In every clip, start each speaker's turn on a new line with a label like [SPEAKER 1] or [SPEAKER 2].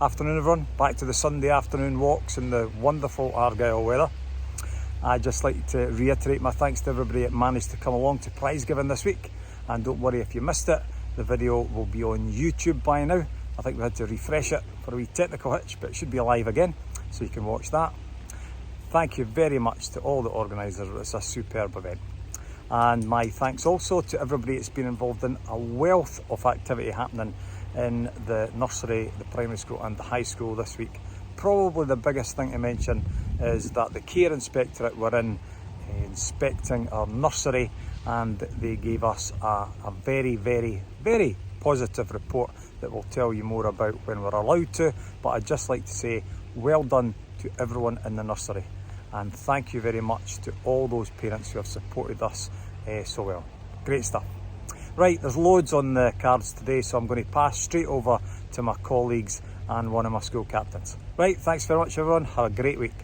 [SPEAKER 1] Afternoon everyone, back to the Sunday afternoon walks in the wonderful Argyll weather. I'd just like to reiterate my thanks to everybody that managed to come along to prize giving this week, and don't worry if you missed it, the video will be on YouTube by now. I think we had to refresh it for a wee technical hitch, but it should be live again so you can watch that. Thank you very much to all the organisers, it's a superb event. And my thanks also to everybody that's been involved in a wealth of activity happening in the nursery, the primary school and the high school this week. Probably the biggest thing to mention is that the care inspectorate were in inspecting our nursery, and they gave us a very, very, very positive report that we'll tell you more about when we're allowed to. But I'd just like to say well done to everyone in the nursery, and thank you very much to all those parents who have supported us so well. Great stuff. Right, there's loads on the cards today, so I'm going to pass straight over to my colleagues and one of my school captains. Right, thanks very much everyone, have a great week.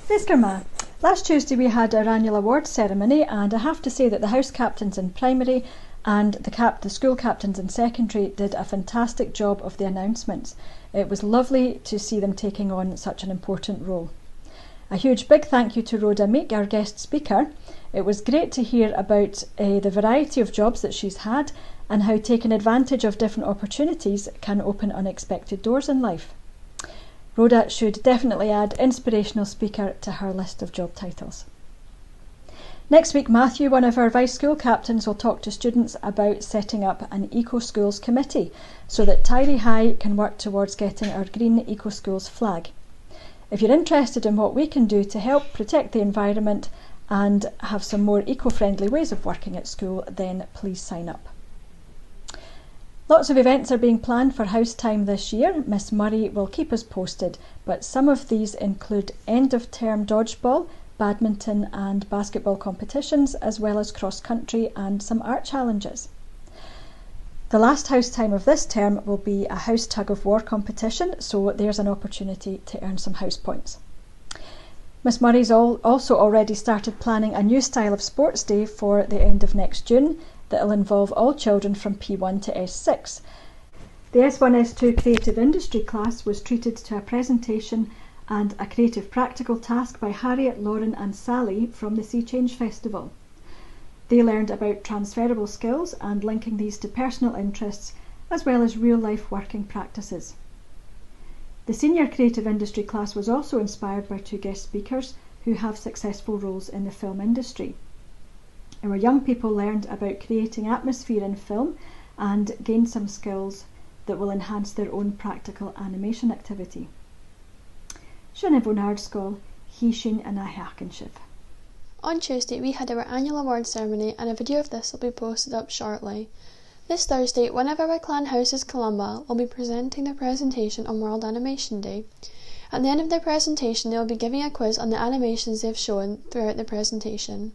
[SPEAKER 2] Fiskerma. Last Tuesday we had our annual awards ceremony, and I have to say that the house captains in primary and the school captains in secondary did a fantastic job of the announcements. It was lovely to see them taking on such an important role. A huge big thank you to Rhoda Meek, our guest speaker. It was great to hear about the variety of jobs that she's had and how taking advantage of different opportunities can open unexpected doors in life. Rhoda should definitely add inspirational speaker to her list of job titles. Next week, Matthew, one of our vice school captains, will talk to students about setting up an Eco Schools committee so that Tiree High can work towards getting our green Eco Schools flag. If you're interested in what we can do to help protect the environment and have some more eco-friendly ways of working at school, then please sign up. Lots of events are being planned for house time this year. Miss Murray will keep us posted, but some of these include end-of-term dodgeball, badminton and basketball competitions, as well as cross-country and some art challenges. The last house time of this term will be a house tug-of-war competition, so there's an opportunity to earn some house points. Miss Murray's also already started planning a new style of sports day for the end of next June that will involve all children from P1 to S6. The S1-S2 Creative Industry class was treated to a presentation and a creative practical task by Harriet, Lauren and Sally from the Sea Change Festival. They learned about transferable skills and linking these to personal interests, as well as real-life working practices. The Senior Creative Industry class was also inspired by two guest speakers who have successful roles in the film industry. Our young people learned about creating atmosphere in film and gained some skills that will enhance their own practical animation activity. Sinne vonardskål, hishin and hakenship.
[SPEAKER 3] On Tuesday, we had our annual award ceremony, and a video of this will be posted up shortly. This Thursday, one of our clan houses, Columba, will be presenting their presentation on World Animation Day. At the end of their presentation, they will be giving a quiz on the animations they have shown throughout the presentation.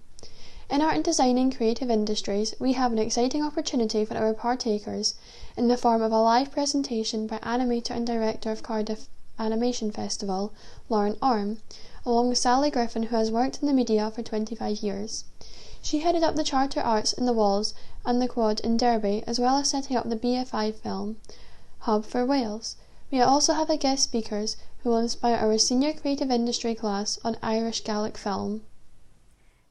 [SPEAKER 3] In Art and Design and Creative Industries, we have an exciting opportunity for our partakers in the form of a live presentation by animator and director of Cardiff Animation Festival, Lauren Orme, along with Sally Griffin, who has worked in the media for 25 years. She headed up the Charter Arts in the Walls and the Quad in Derby, as well as setting up the BFI Film Hub for Wales. We also have a guest speakers who will inspire our Senior Creative Industry class on Irish Gaelic film.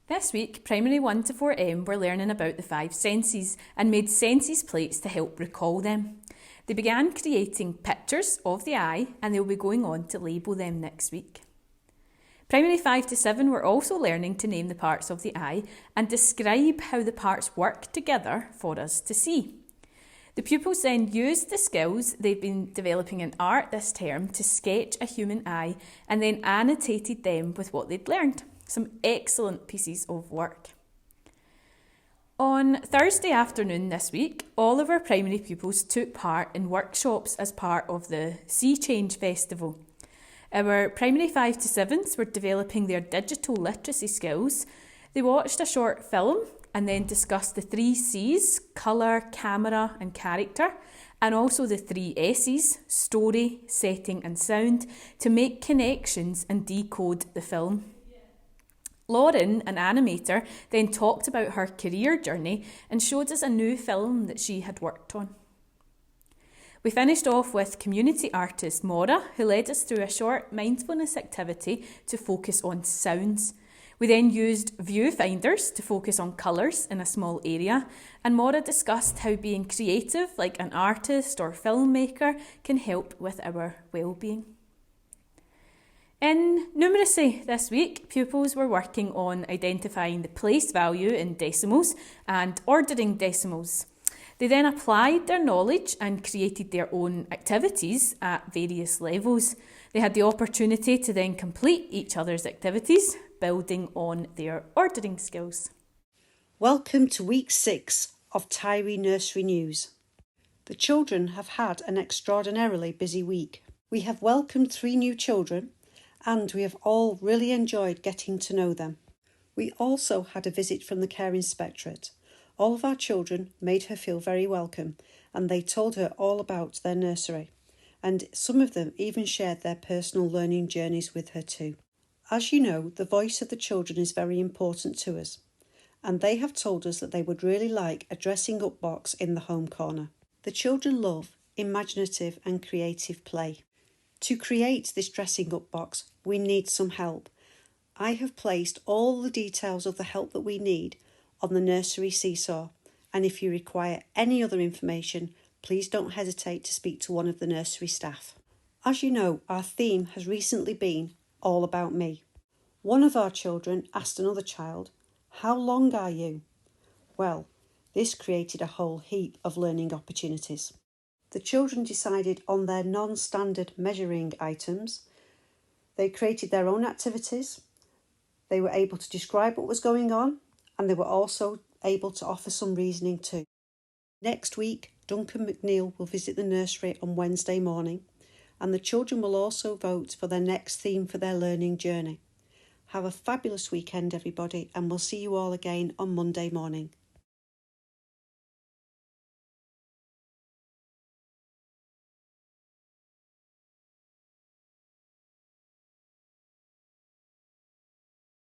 [SPEAKER 4] This week, Primary 1 to 4M were learning about the five senses and made senses plates to help recall them. They began creating pictures of the eye, and they'll be going on to label them next week. Primary 5 to 7 were also learning to name the parts of the eye and describe how the parts work together for us to see. The pupils then used the skills they've been developing in art this term to sketch a human eye and then annotated them with what they'd learned. Some excellent pieces of work. On Thursday afternoon this week, all of our primary pupils took part in workshops as part of the Sea Change Festival. Our primary 5 to 7s were developing their digital literacy skills. They watched a short film and then discussed the 3 C's, colour, camera and character, and also the 3 S's, story, setting and sound, to make connections and decode the film. Lauren, an animator, then talked about her career journey and showed us a new film that she had worked on. We finished off with community artist Maura, who led us through a short mindfulness activity to focus on sounds. We then used viewfinders to focus on colours in a small area, and Maura discussed how being creative, like an artist or filmmaker, can help with our well-being. In numeracy this week, pupils were working on identifying the place value in decimals and ordering decimals. They then applied their knowledge and created their own activities at various levels. They had the opportunity to then complete each other's activities, building on their ordering skills.
[SPEAKER 5] Welcome to week 6 of Tiree Nursery News. The children have had an extraordinarily busy week. We have welcomed 3 new children and we have all really enjoyed getting to know them. We also had a visit from the Care Inspectorate. All of our children made her feel very welcome and they told her all about their nursery, and some of them even shared their personal learning journeys with her too. As you know, the voice of the children is very important to us, and they have told us that they would really like a dressing up box in the home corner. The children love imaginative and creative play. To create this dressing up box, we need some help. I have placed all the details of the help that we need on the nursery seesaw, and if you require any other information, please don't hesitate to speak to one of the nursery staff. As you know, our theme has recently been all about me. One of our children asked another child, "How long are you?" Well, this created a whole heap of learning opportunities. The children decided on their non-standard measuring items. They created their own activities. They were able to describe what was going on, and they were also able to offer some reasoning too. Next week, Duncan McNeil will visit the nursery on Wednesday morning, and the children will also vote for their next theme for their learning journey. Have a fabulous weekend, everybody, and we'll see you all again on Monday morning.